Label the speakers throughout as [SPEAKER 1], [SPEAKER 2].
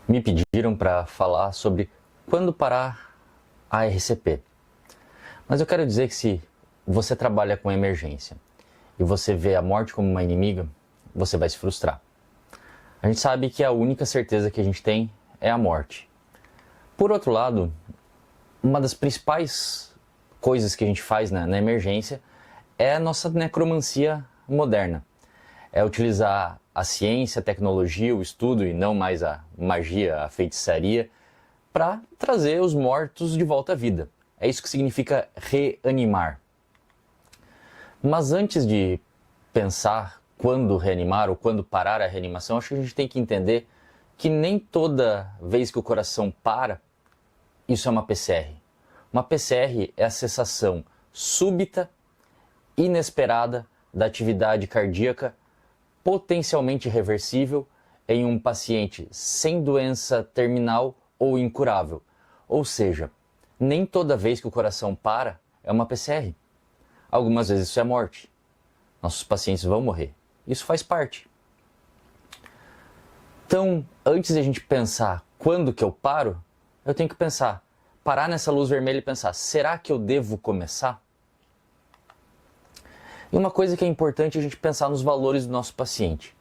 [SPEAKER 1] Me pediram para falar sobre quando parar a RCP. Mas eu quero dizer que se você trabalha com emergência e você vê a morte como uma inimiga, você vai se frustrar. A gente sabe que a única certeza que a gente tem é a morte. Por outro lado, uma das principais coisas que a gente faz na emergência é a nossa necromancia moderna. É utilizar a ciência, a tecnologia, o estudo e não mais a magia, a feitiçaria, para trazer os mortos de volta à vida. É isso que significa reanimar. Mas antes de pensar quando reanimar ou quando parar a reanimação, acho que a gente tem que entender que nem toda vez que o coração para, isso é uma PCR. Uma PCR é a cessação súbita, inesperada da atividade cardíaca potencialmente reversível em um paciente sem doença terminal ou incurável. Ou seja, nem toda vez que o coração para é uma PCR. Algumas vezes isso é morte. Nossos pacientes vão morrer. Isso faz parte. Então, antes de a gente pensar quando que eu paro, eu tenho que parar nessa luz vermelha e pensar, será que eu devo começar? E uma coisa que é importante é a gente pensar nos valores do nosso paciente.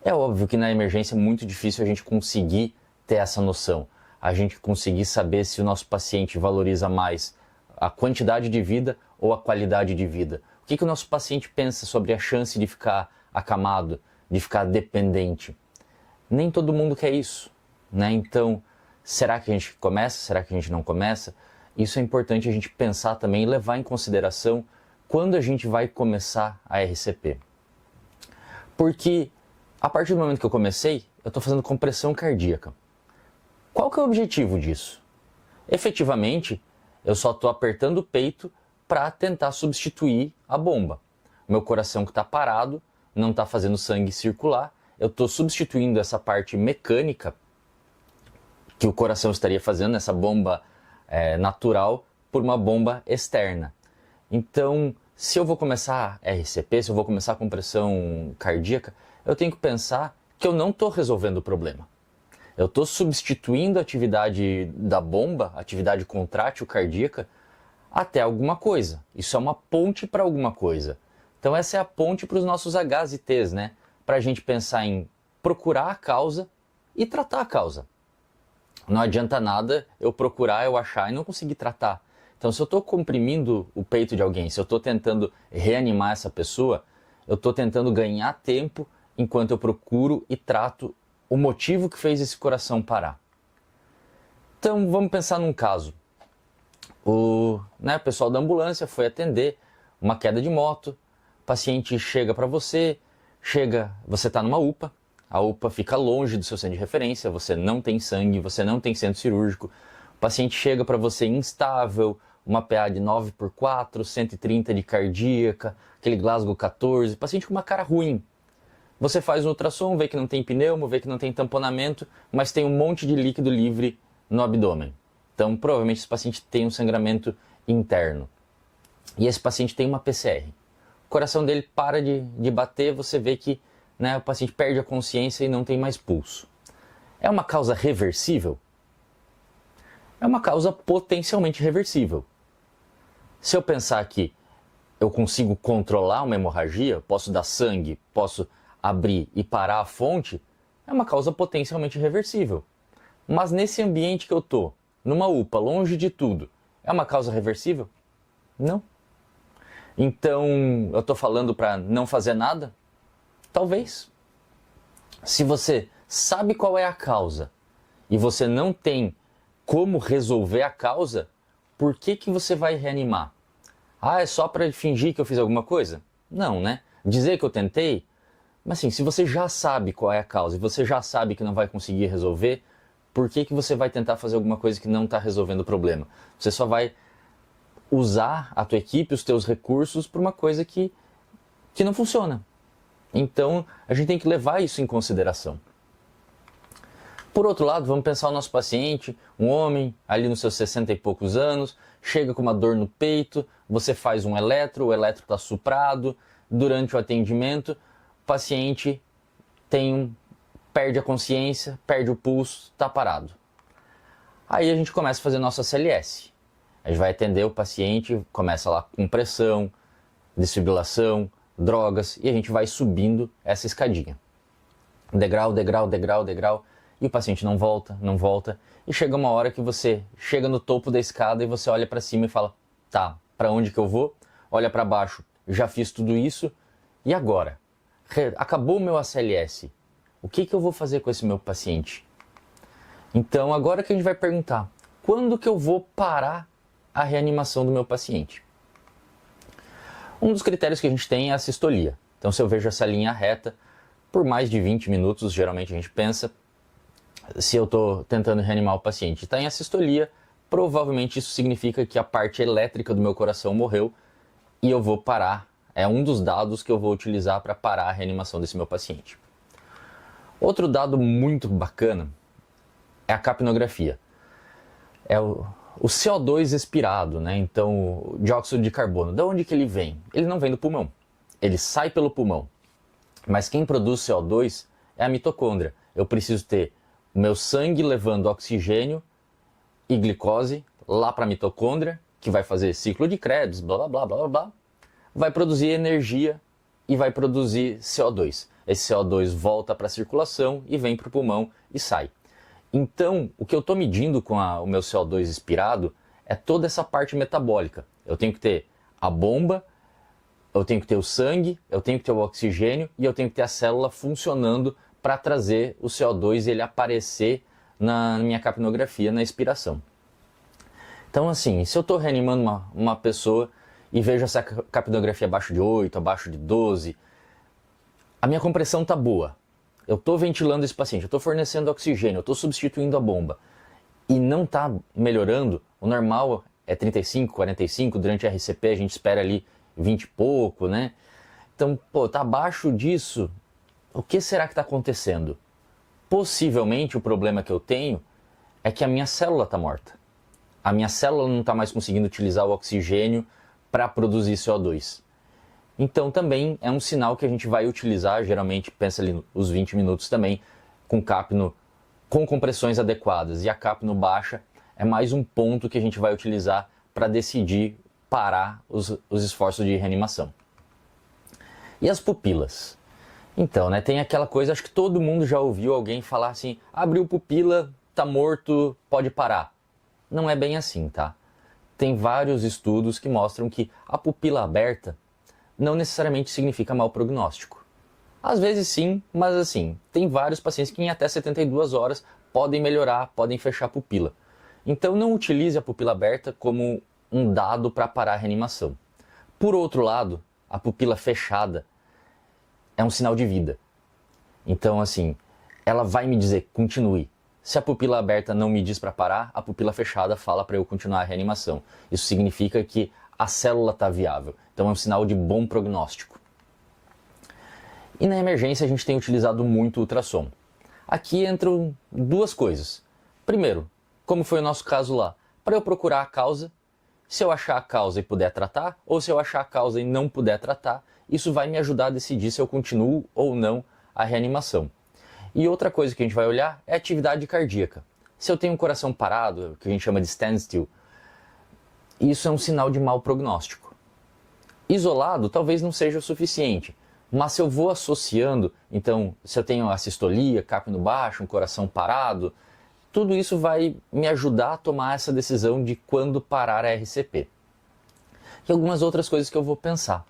[SPEAKER 1] É óbvio que na emergência é muito difícil a gente conseguir ter essa noção. A gente conseguir saber se o nosso paciente valoriza mais a quantidade de vida ou a qualidade de vida. O que o nosso paciente pensa sobre a chance de ficar acamado, de ficar dependente? Nem todo mundo quer isso, né? Então, será que a gente começa? Será que a gente não começa? Isso é importante a gente pensar também e levar em consideração quando a gente vai começar a RCP. Porque a partir do momento que eu comecei, eu estou fazendo compressão cardíaca. Qual que é o objetivo disso? Efetivamente, eu só estou apertando o peito para tentar substituir a bomba. Meu coração que está parado, não está fazendo sangue circular, eu estou substituindo essa parte mecânica que o coração estaria fazendo, essa bomba natural, por uma bomba externa. Então, se eu vou começar RCP, se eu vou começar compressão cardíaca, eu tenho que pensar que eu não estou resolvendo o problema. Eu estou substituindo a atividade da bomba, a atividade contrátil cardíaca, até alguma coisa. Isso é uma ponte para alguma coisa. Então essa é a ponte para os nossos Hs e Ts, né? Para a gente pensar em procurar a causa e tratar a causa. Não adianta nada eu procurar, eu achar e não conseguir tratar. Então, se eu estou comprimindo o peito de alguém, se eu estou tentando reanimar essa pessoa, eu estou tentando ganhar tempo enquanto eu procuro e trato o motivo que fez esse coração parar. Então, vamos pensar num caso. O pessoal da ambulância foi atender uma queda de moto, o paciente chega para você está numa UPA, a UPA fica longe do seu centro de referência, você não tem sangue, você não tem centro cirúrgico, o paciente chega para você instável, uma PA de 9/4, 130 de cardíaca, aquele Glasgow 14, paciente com uma cara ruim. Você faz um ultrassom, vê que não tem pneumo, vê que não tem tamponamento, mas tem um monte de líquido livre no abdômen. Então, provavelmente esse paciente tem um sangramento interno. E esse paciente tem uma PCR. O coração dele para de bater, você vê que o paciente perde a consciência e não tem mais pulso. É uma causa reversível? É uma causa potencialmente reversível. Se eu pensar que eu consigo controlar uma hemorragia, posso dar sangue, posso abrir e parar a fonte, é uma causa potencialmente reversível. Mas nesse ambiente que eu estou, numa UPA, longe de tudo, é uma causa reversível? Não. Então, eu estou falando para não fazer nada? Talvez. Se você sabe qual é a causa e você não tem como resolver a causa, por que você vai reanimar? Ah, é só para fingir que eu fiz alguma coisa? Não, né? Dizer que eu tentei? Mas assim, se você já sabe qual é a causa e você já sabe que não vai conseguir resolver, por que você vai tentar fazer alguma coisa que não está resolvendo o problema? Você só vai usar a tua equipe, os teus recursos para uma coisa que não funciona. Então, a gente tem que levar isso em consideração. Por outro lado, vamos pensar o nosso paciente, um homem, ali nos seus 60 e poucos anos, chega com uma dor no peito, você faz um eletro, o eletro está suprado, durante o atendimento, o paciente tem perde a consciência, perde o pulso, está parado. Aí a gente começa a fazer nossa CLS. A gente vai atender o paciente, começa lá com pressão, desfibrilação, drogas, e a gente vai subindo essa escadinha. Degrau, degrau, degrau, degrau, e o paciente não volta, não volta, e chega uma hora que você chega no topo da escada e você olha para cima e fala, tá, para onde que eu vou? Olha para baixo, já fiz tudo isso, e agora? Acabou o meu ACLS, o que eu vou fazer com esse meu paciente? Então agora que a gente vai perguntar, quando que eu vou parar a reanimação do meu paciente? Um dos critérios que a gente tem é a sistolia. Então se eu vejo essa linha reta, por mais de 20 minutos, geralmente a gente pensa, se eu estou tentando reanimar o paciente e está em assistolia, provavelmente isso significa que a parte elétrica do meu coração morreu e eu vou parar. É um dos dados que eu vou utilizar para parar a reanimação desse meu paciente. Outro dado muito bacana é a capnografia. É o CO2 expirado, né? Então, o dióxido de carbono. De onde que ele vem? Ele não vem do pulmão. Ele sai pelo pulmão. Mas quem produz CO2 é a mitocôndria. Eu preciso ter o meu sangue levando oxigênio e glicose lá para a mitocôndria, que vai fazer ciclo de Krebs, blá blá blá blá blá, vai produzir energia e vai produzir CO2. Esse CO2 volta para a circulação e vem para o pulmão e sai. Então, o que eu estou medindo com o meu CO2 expirado é toda essa parte metabólica. Eu tenho que ter a bomba, eu tenho que ter o sangue, eu tenho que ter o oxigênio e eu tenho que ter a célula funcionando para trazer o CO2 e ele aparecer na minha capnografia, na expiração. Então assim, se eu estou reanimando uma pessoa e vejo essa capnografia abaixo de 8, abaixo de 12, a minha compressão está boa. Eu estou ventilando esse paciente, eu estou fornecendo oxigênio, eu estou substituindo a bomba e não está melhorando, o normal é 35, 45, durante a RCP a gente espera ali 20 e pouco, né? Então, tá abaixo disso, o que será que está acontecendo? Possivelmente o problema que eu tenho é que a minha célula está morta. A minha célula não está mais conseguindo utilizar o oxigênio para produzir CO2. Então também é um sinal que a gente vai utilizar, geralmente pensa ali nos 20 minutos também, com capno com compressões adequadas. E a capno baixa é mais um ponto que a gente vai utilizar para decidir parar os esforços de reanimação. E as pupilas? Então, né, tem aquela coisa, acho que todo mundo já ouviu alguém falar assim, abriu pupila, tá morto, pode parar. Não é bem assim, tá? Tem vários estudos que mostram que a pupila aberta não necessariamente significa mau prognóstico. Às vezes sim, mas assim, tem vários pacientes que em até 72 horas podem melhorar, podem fechar a pupila. Então não utilize a pupila aberta como um dado para parar a reanimação. Por outro lado, a pupila fechada é um sinal de vida. Então assim, ela vai me dizer, continue. Se a pupila aberta não me diz para parar, a pupila fechada fala para eu continuar a reanimação. Isso significa que a célula está viável. Então é um sinal de bom prognóstico. E na emergência a gente tem utilizado muito o ultrassom. Aqui entram duas coisas. Primeiro, como foi o nosso caso lá, para eu procurar a causa, se eu achar a causa e puder tratar, ou se eu achar a causa e não puder tratar, isso vai me ajudar a decidir se eu continuo ou não a reanimação. E outra coisa que a gente vai olhar é a atividade cardíaca. Se eu tenho um coração parado, que a gente chama de standstill, isso é um sinal de mau prognóstico. Isolado talvez não seja o suficiente, mas se eu vou associando, então se eu tenho assistolia, capno baixo, um coração parado, tudo isso vai me ajudar a tomar essa decisão de quando parar a RCP. E algumas outras coisas que eu vou pensar.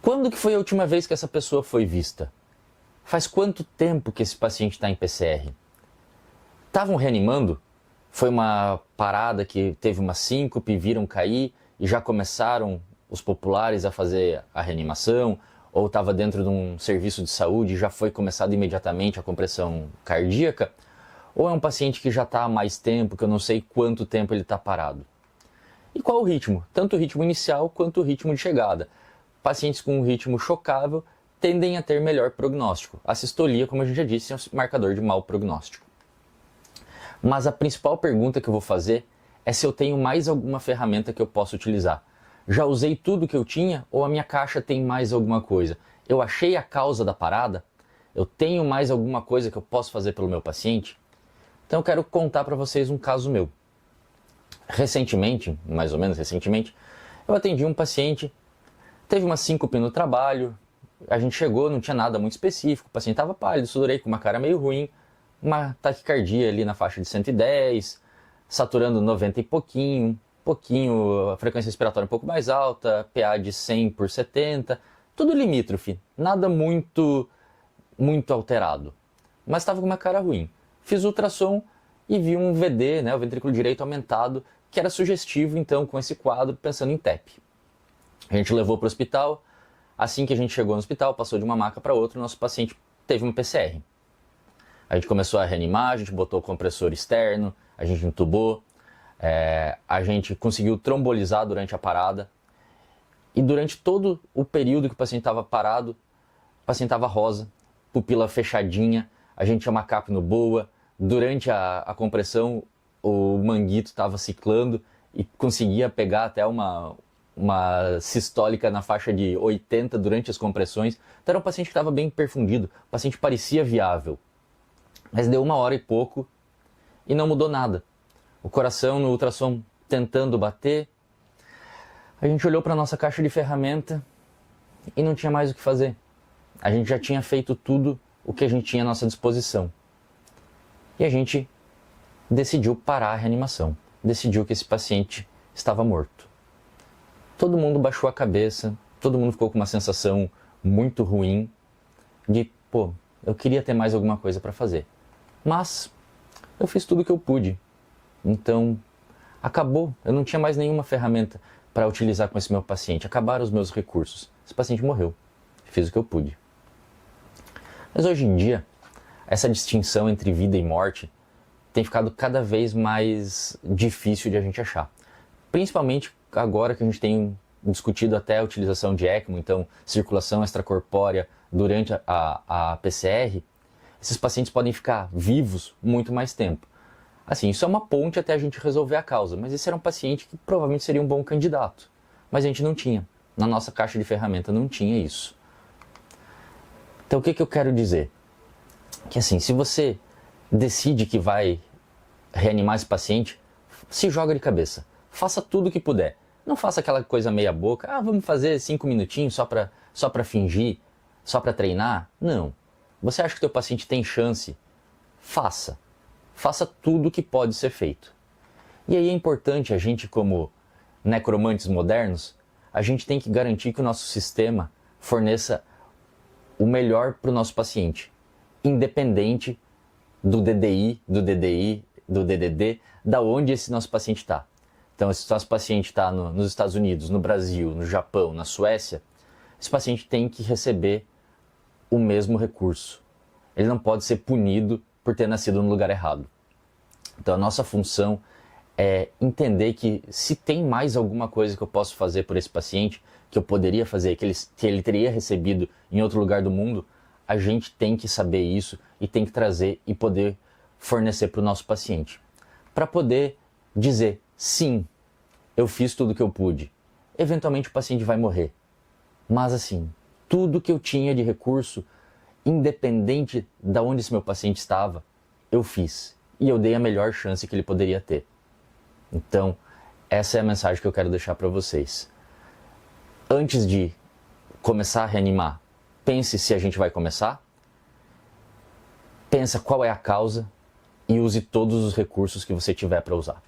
[SPEAKER 1] Quando que foi a última vez que essa pessoa foi vista? Faz quanto tempo que esse paciente está em PCR? Estavam reanimando? Foi uma parada que teve uma síncope, viram cair e já começaram os populares a fazer a reanimação? Ou estava dentro de um serviço de saúde e já foi começado imediatamente a compressão cardíaca? Ou é um paciente que já está há mais tempo, que eu não sei quanto tempo ele está parado? E qual o ritmo? Tanto o ritmo inicial quanto o ritmo de chegada. Pacientes com um ritmo chocável tendem a ter melhor prognóstico. A sistolia, como a gente já disse, é um marcador de mau prognóstico. Mas a principal pergunta que eu vou fazer é se eu tenho mais alguma ferramenta que eu possa utilizar. Já usei tudo que eu tinha ou a minha caixa tem mais alguma coisa? Eu achei a causa da parada? Eu tenho mais alguma coisa que eu posso fazer pelo meu paciente? Então eu quero contar para vocês um caso meu. Recentemente, mais ou menos recentemente, eu atendi um paciente, teve uma síncope no trabalho, a gente chegou, não tinha nada muito específico, o paciente estava pálido, sudorei com uma cara meio ruim, uma taquicardia ali na faixa de 110, saturando 90 e pouquinho, a frequência respiratória um pouco mais alta, PA de 100 por 70, tudo limítrofe, nada muito alterado, mas estava com uma cara ruim. Fiz ultrassom e vi um VD, né, o ventrículo direito aumentado, que era sugestivo então com esse quadro, pensando em TEP. A gente levou para o hospital, assim que a gente chegou no hospital, passou de uma maca para outra, o nosso paciente teve uma PCR. A gente começou a reanimar, a gente botou o compressor externo, a gente entubou, a gente conseguiu trombolizar durante a parada. E durante todo o período que o paciente estava parado, o paciente estava rosa, pupila fechadinha, a gente tinha uma cápno boa. Durante a compressão, o manguito estava ciclando e conseguia pegar até uma sistólica na faixa de 80 durante as compressões. Então era um paciente que estava bem perfundido, o paciente parecia viável. Mas deu 1 hora e pouco e não mudou nada. O coração no ultrassom tentando bater. A gente olhou para a nossa caixa de ferramenta e não tinha mais o que fazer. A gente já tinha feito tudo o que a gente tinha à nossa disposição. E a gente decidiu parar a reanimação. Decidiu que esse paciente estava morto. Todo mundo baixou a cabeça, todo mundo ficou com uma sensação muito ruim de, eu queria ter mais alguma coisa para fazer. Mas eu fiz tudo o que eu pude. Então, acabou. Eu não tinha mais nenhuma ferramenta para utilizar com esse meu paciente. Acabaram os meus recursos. Esse paciente morreu. Fiz o que eu pude. Mas hoje em dia, essa distinção entre vida e morte tem ficado cada vez mais difícil de a gente achar. Principalmente agora que a gente tem discutido até a utilização de ECMO, então circulação extracorpórea durante a PCR, esses pacientes podem ficar vivos muito mais tempo. Assim, isso é uma ponte até a gente resolver a causa, mas esse era um paciente que provavelmente seria um bom candidato. Mas a gente não tinha. Na nossa caixa de ferramenta não tinha isso. Então o que eu quero dizer? Que assim, se você decide que vai reanimar esse paciente, se joga de cabeça. Faça tudo o que puder. Não faça aquela coisa meia boca, vamos fazer 5 minutinhos só para fingir, só para treinar. Não. Você acha que o teu paciente tem chance? Faça. Faça tudo o que pode ser feito. E aí é importante a gente, como necromantes modernos, a gente tem que garantir que o nosso sistema forneça o melhor para o nosso paciente, independente do DDI, do DDD, da onde esse nosso paciente está. Então, se o nosso paciente está nos Estados Unidos, no Brasil, no Japão, na Suécia, esse paciente tem que receber o mesmo recurso. Ele não pode ser punido por ter nascido no lugar errado. Então, a nossa função é entender que se tem mais alguma coisa que eu posso fazer por esse paciente, que eu poderia fazer, que ele teria recebido em outro lugar do mundo, a gente tem que saber isso e tem que trazer e poder fornecer para o nosso paciente. Para poder dizer, sim, eu fiz tudo o que eu pude. Eventualmente o paciente vai morrer. Mas assim, tudo que eu tinha de recurso, independente de onde esse meu paciente estava, eu fiz. E eu dei a melhor chance que ele poderia ter. Então, essa é a mensagem que eu quero deixar para vocês. Antes de começar a reanimar, pense se a gente vai começar. Pensa qual é a causa e use todos os recursos que você tiver para usar.